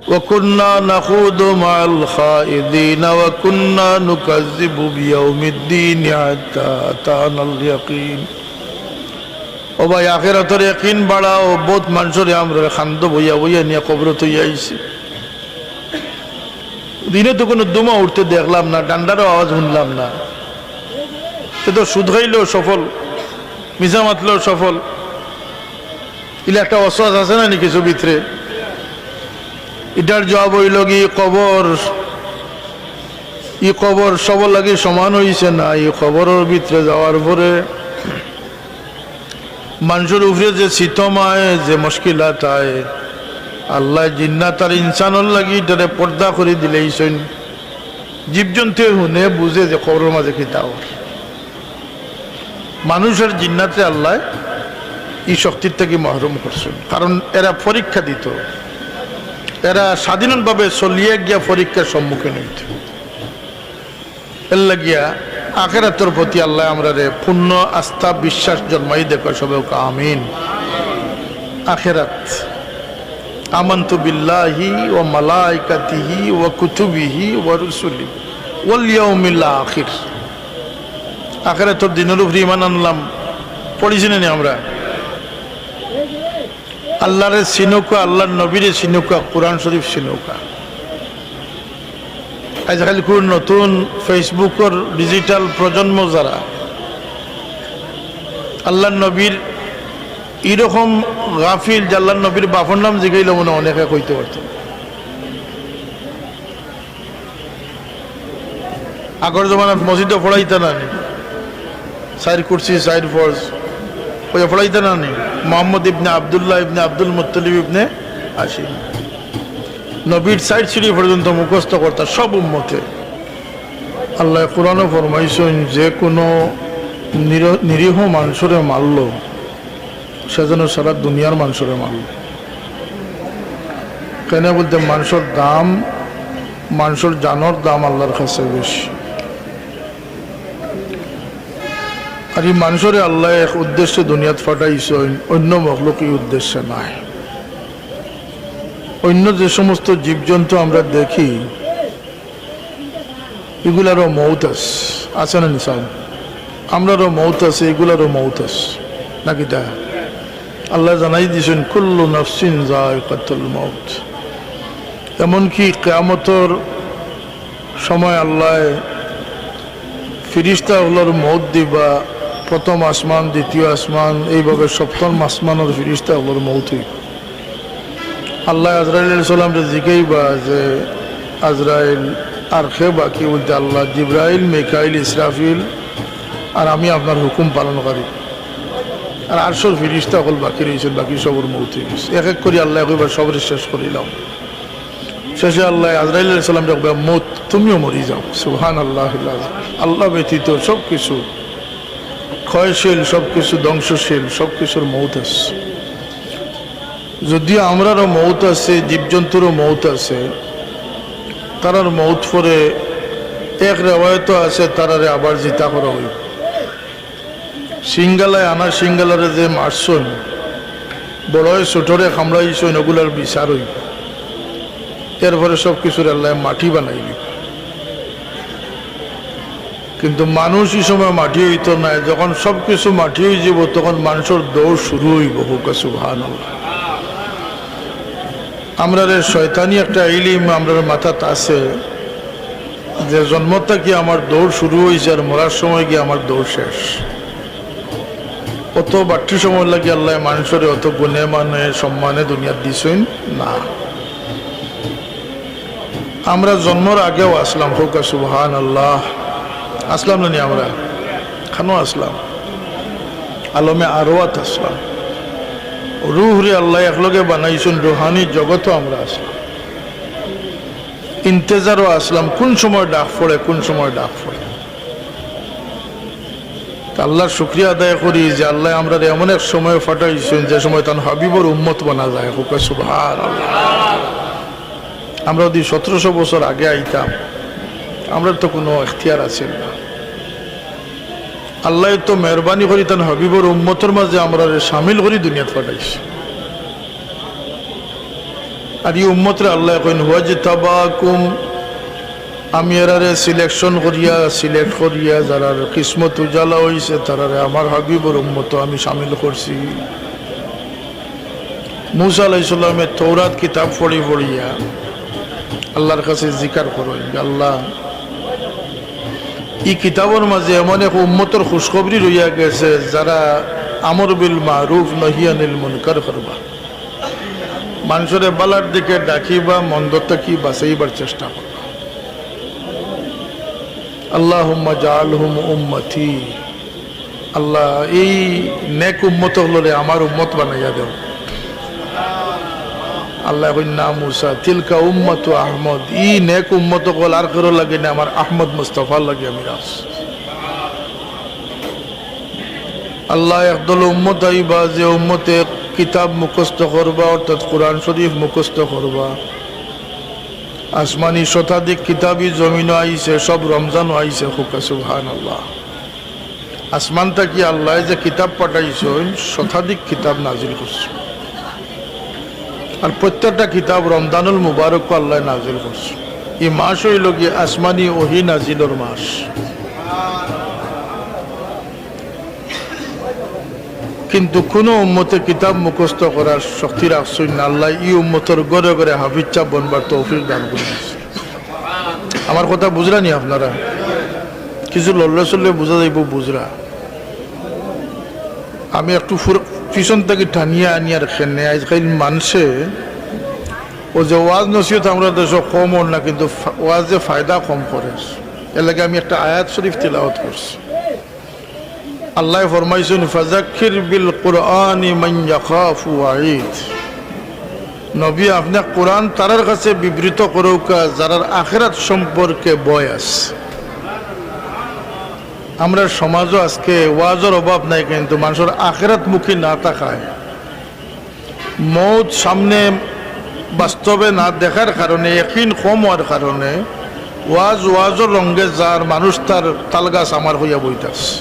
وكنا نخوض مع الخائضين وكنا نكذب بيوم الدين حتى أتانا اليقين ও ভাই আখিরাতের ইয়াকিন বাড়াও বহুত মানুষরে আমরা খান্দ বইয়া বইয়া নিয়ে কবর তৈরি আইছি দিনে তো কোনো দুমা উঠতে দেখলাম না ডান্ডারও আওয়াজ শুনলাম না সে তো সুদ খাইলেও সফল মিশা মাতলেও সফল ইলে একটা অশ্বাস আছে না নি কিছু ভিতরে এটার জবাব হইল কি কবর সবর লাগি সমান হইছে না এই কবরের ভিতরে যাওয়ার পরে মানুষের উপরে যে সিতম আয় যে মুশকিলাত আয় আল্লাহ জিন্নাত আর ইনসানের লাগি এটারে পর্দা করে দিলেই জীবজন্তু শুনে বুঝে যে কবরের মাঝে কি দাও মানুষের জিন্নাতে আল্লাহ এই শক্তির থেকে মাহরুম করছেন কারণ এরা পরীক্ষা দিত এরা স্বাধীনভাবে চলিয়ে গিয়া পরীক্ষার সম্মুখীন হইত এর লাগিয়া আখিরাতের প্রতি আল্লাহ আমরা পূর্ণ আস্থা বিশ্বাস জন্মাই দেখো সবে আমিন আখিরাত আমানতু বিল্লাহি ওয়া মালাইকাতিহি ওয়া কুতুবিহি ওয়া রুসুলিহি ওয়াল ইয়াউমিল আখির আখিরাতের দিনের উপরে ঈমান আনলাম পড়িছি না আমরা আল্লাহরে চিনুকা আল্লাহর নবীরে চিনুকা কোরআন শরীফ চিনুকা আজকাল কোন নতুন ফেসবুকের ডিজিটাল প্রজন্ম যারা আল্লাহর নবীর এরকম গাফিল যে আল্লাহর নবীর বাপর নাম জিগাইলে মনে অনেকে কইতে পারত আগর জমানাত মসজিদে পড়াইতে না সাইর কুরসি সাইর ফরজ ওই পড়াইতে না মোহাম্মদ ইবনে আবদুল্লাহ ইবনে আব্দুল মুত্তালিব ইবনে হাশিম নবীর সাইড সিঁড়ি পর্যন্ত মুখস্থ করতা সব উম্মতে আল্লাহ কোরআনে ফরমাইছেন যে কোনো নিরীহ মানুষরে মারল সেজন্য সারা দুনিয়ার মানুষরে মারল কেন বলতে মানুষের দাম মানুষের জানোর দাম আল্লাহর কাছে বেশি আর এই মানুষরে আল্লাহ এক উদ্দেশ্যে দুনিয়াত ফাটাইছেন অন্য মখলুক এই উদ্দেশ্যে নাই অন্য যে সমস্ত জীবজন্তু আমরা দেখি এগুলারও মৌত আছে না নিসাব আমরারও মৌত আছে এগুলারও মৌত আছে নাকি তা আল্লাহ জানাই দিয়েছেন কুল্লু নাফসিন যায়কাতুল মউত এমনকি কিয়ামতের সময় আল্লাহ ফিরিস্তাগুলোর মৌত দিবা প্রথম আসমান দ্বিতীয় আসমান এইভাবে সপ্তম আসমানের ফিরিস্তাগুলোর মৌত হইব আল্লাহ আজরাইল সালামরে জিজ্ঞাইবা যে আজরাইল আর খে বাকি বলতে আল্লাহ জিব্রাইল মিকাইল ইসরাফিল আর আমি আপনার হুকুম পালনকারী আর আরশোর ফিরিস্তা হল বাকি রয়েছেন বাকি সবর মৌত হয়ে গেছে এক এক করে আল্লাহ একবার সবরে শেষ করিলাম শেষে আল্লাহ আজরাইল সালাম রাখবে মৌত তুমিও মরি যাও সুবহান আল্লাহ আল্লাহ ব্যতীত সব কিছু ক্ষয়শীল সব কিছু ধ্বংসশীল সব কিছুর মৌত আছে যদিও আমরারও মৌত আছে জীবজন্তুরও মৌত আছে তারার মৌত পরে এক রেওয়ায়ত আছে তারারে আবার জিতা করা হইব সিঙ্গালায় আনা সিঙ্গালারে যে মারছন বড়ই ছোটরে খামড়াইছন ওগুলার বিচার হইব এরপরে সব কিছুর আল্লাহ মাটি বানাইলি কিন্তু মানুষ এই সময় মাটি হইতো না যখন সব কিছু মাটি হয়ে যাব তখন মানুষের দৌড় শুরু হইব হুকা সুবহানাল্লাহ আমরা শয়তানি একটা ইলিম আমরা মাথাতে আছে যে জন্মটা কি আমার দৌড় শুরু হয়েছে আর মরার সময় গিয়ে আমার দৌড় শেষ অত বাড়তি সময় লাগে আল্লাহ মানুষের অত গুণে মানে সম্মানে দুনিয়ার দিছেন না আমরা জন্মর আগেও আসলাম হুকা সুবহানাল্লাহ আসলাম না নি আমরা খানো আসলাম আলমে আরওয়াত আসলাম রুহরে আল্লাহ একলগে বানাইছেন রুহানি জগতও আমরা আসলাম ইন্তেজারও আসলাম কোন সময় ডাক পড়ে কোন সময় ডাক পড়ে আল্লাহর শুকরিয়া আদায় করি যে আল্লাহ আমরা এমন এক সময় ফাটাইছেন যে সময় তার হাবিবর উম্মত বানা যায় হুকা সুবহানাল্লাহ আমরা যদি 1700 বছর আগে আইতাম আমরা তো কোনো এখতিয়ার আছে না আল্লাহ তো মেহরবানি করি তার হাবিবর উম্মতের মাঝে আমরা সামিল করি দুনিয়াত পাঠাইছি আর এই উম্মতরে আল্লাহ কইন ওয়াজতাবাকুম, আমি এরারে সিলেক্ট করিয়া যারার কিসমত উজালা হইছে তারারে আমার হাবিবর উম্মত আমি শামিল করছি। মুসা আলাইহিস সালামের তৌরাত কিতাব পড়িয়া আল্লাহর কাছে জিকার করই, আল্লাহ এই কিতাবের মাঝে এমন এক উম্মতর খুশখবরি রইয়া গেছে যারা আমর বিল মারুফ নহি আনিল মুনকার করবা, মানুষের বালার দিকে ডাকিবা, মন্দটা কি বাঁচাইবার চেষ্টা করবা। আল্লাহুম্মা জাআলহুম উম্মতি, আল্লাহ এই নেক উম্মত হলরে আমার উম্মত বানাইয়া দেও। আল্লাহ কইন না মুসা তিলকা উম্মতু আহমদ, ই নেক উম্মত কল আর কারো লাগে না, আমার আহমদ মুস্তাফা লাগে আমি রাস। আল্লাহ একদল উম্মত আইবা যে উম্মতে কিতাব মুখস্থ করবা, অর্থাৎ কোরআন শরীফ মুখস্থ করবা। আসমানি শতাধিক কিতাবই জমিন আইছে, সব রমজান আইছে, হুকা সুবহানাল্লাহ। আসমান থাকি আল্লাহ যে কিতাব পাঠাইছেন শতাধিক কিতাব নাজিল করছে, আর প্রত্যেকটা কিতাব রমজানুল মুবারক আল্লাহ নাজিল করছে। এই মাস হইল গিয়ে আসমানি ওহি নাজিলর মাস। কিন্তু কোন উম্মতে কিতাব মুখস্থ করার শক্তি রাখছেন না আল্লাহ। এই উম্মতের ঘরে ঘরে হাফিজ সাহেব বনবার তৌফিক দান করেছে। আমার কথা বুঝরানি আপনারা? কিছু লড়লে চললে বোঝা যাইব বুঝরা। আমি একটু পিছন থেকে টানিয়ে আনি আর খেনে আজকাল মানুষে ও যে ওয়াজ নসিহত আমরা দেশ কম ওর না, কিন্তু ওয়াজে ফায়দা কম করে। এর লাগে আমি একটা আয়াত শরীফ তিলাওয়াত করছি। আল্লাহ ফরমাইছেন ফাযাক্কির বিল কুরআনি মান ইয়াখাফু ওয়াঈদ, নবী আপনি কোরআন তারার কাছে বিবৃত করুক যারার আখিরাত সম্পর্কে ভয় আছে। আমরা সমাজও আজকে ওয়াজের অভাব নাই, কিন্তু মানুষের আখিরাত মুখী না থাকায়, মৌত সামনে বাস্তবে না দেখার কারণে, ইয়াকিন কম হওয়ার কারণে ওয়াজের রঙে যার মানুষ তার তালগাছ আমার হইয়া বইতাছে।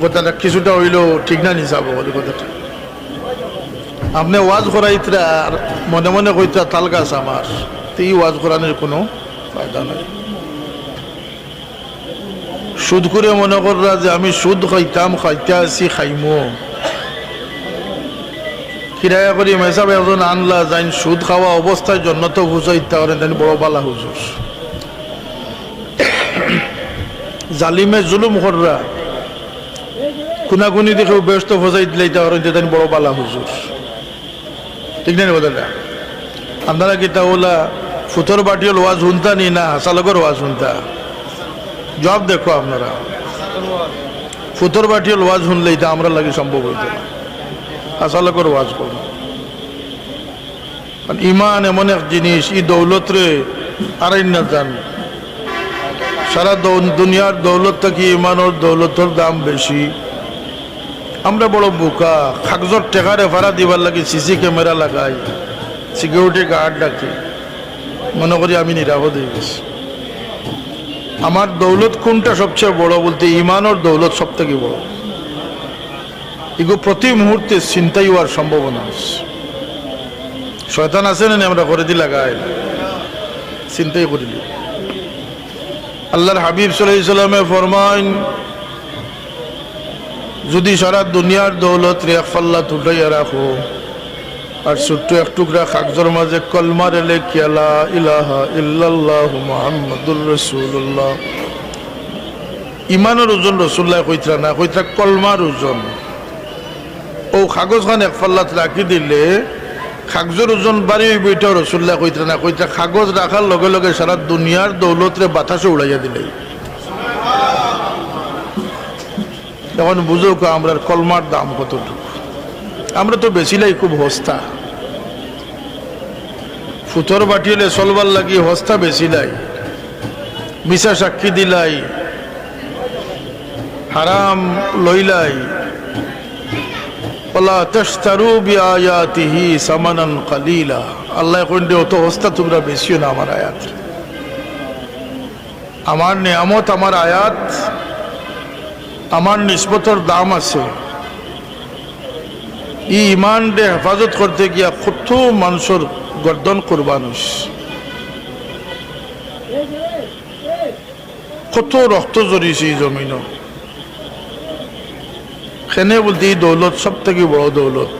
কথাটা কিছুটা হইলেও ঠিক না নিচাব কথাটা। আপনি ওয়াজ করাইতে আর মনে মনে কইতা তাল গাছ আমার, তো এই ওয়াজ করানোর কোনো ফায়দা নাই। সুদ করে মনে কররা যে আমি সুদ খাইতে আছি খাইমো, কিরায়া করি মেসাব একজন আনলা যাইন সুদ খাওয়া অবস্থায় জন্য তো বুঝাইতে পারেন তাই বড় বালা হুজুর। জালিমে জুলুম কররা খুনাখুনি দেখে ব্যস্ত ফসাই দিলাইতে পারেন তাই বড় বালা হুজুর। ঠিক না কথাটা? আপনারা কি তাহলে ফুতর বাটির ওয়াজ শুনতা নি না হাসালগর ওয়াজ শুনতা? জবাব দেখো আপনারা। ফুতর বাটির ওয়াজ শুনলেই তা আমরা লাগে সম্ভব হইত না, হাসালগর ওয়াজ করব। ইমান এমন এক জিনিস, ই দৌলত রে আর না জান। সারা দুনিয়ার দৌলত থেকে ইমানের দৌলতের দাম বেশি। আমরা বড় বোকা, কাগজর টেকারে ভাড়া দিবার লাগে সিসি ক্যামেরা লাগাই, সিকিউরিটি গার্ড ডাকি, মনে করি আমি নিরাপদ হয়ে গেছি। আমার দৌলত কোনটা সবচেয়ে বড় বলতে ইমানের দৌলত সব থেকে বড়। এগুলো প্রতি মুহূর্তে চিন্তাই হওয়ার সম্ভাবনা আছে। শয়তান আছে না আমরা করে দি লাগাই চিন্তাই করিলি। আল্লাহর হাবিব সাল্লাল্লাহু আলাইহি ওয়াসাল্লামে ফরমাইন, যদি সারা দুনিয়ার দৌলত রে এক পাল্লা তুটাইয়া রাখো আর ছোট্ট এক টুকরা কাগজের মাঝে কলমা রেলে লা ইলাহা ইল্লাল্লাহু মুহাম্মাদুর রাসূলুল্লাহ, ইমানের ওজন রাসূলুল্লাহ কইতরা না, কইতরা কলমার ওজন। ও কাগজ খান এক পাল্লাত রাখি দিলে কাগজের ওজন বাড়ি হইব, এটাও রাসূলুল্লাহ কইতরা না, কইতরা কাগজ রাখার লগে লগে সারা দুনিয়ার দৌলত রে বাতাসে উড়াইয়া দিলে। এখন বুঝো আমরা কলমার দাম কতটুকু। আমরা তো বেশিলাই খুব হস্তা, ফুতর বাটিলে চলবার লাগি হস্তা বেশিলাই, মিশা সাক্ষী দিলাই, হারাম লইলাই। ওয়ালা তাশতারু বিআয়াতিহি সামানান কালিলা, আল্লাহ কইন্ডে অত হস্তা তোমরা বেশিও না আমার আয়াত। আমার নিয়ামত, আমার আয়াত, আমার নিসবতের দাম আছে। ই ইমান দে হেফাজত করতে গিয়া কত মানুষের গর্দন কোরবান হইছে, কত রক্ত জড়িয়েছে এই জমিন। সেনে বলতে এই দৌলত সব থেকে বড় দৌলত।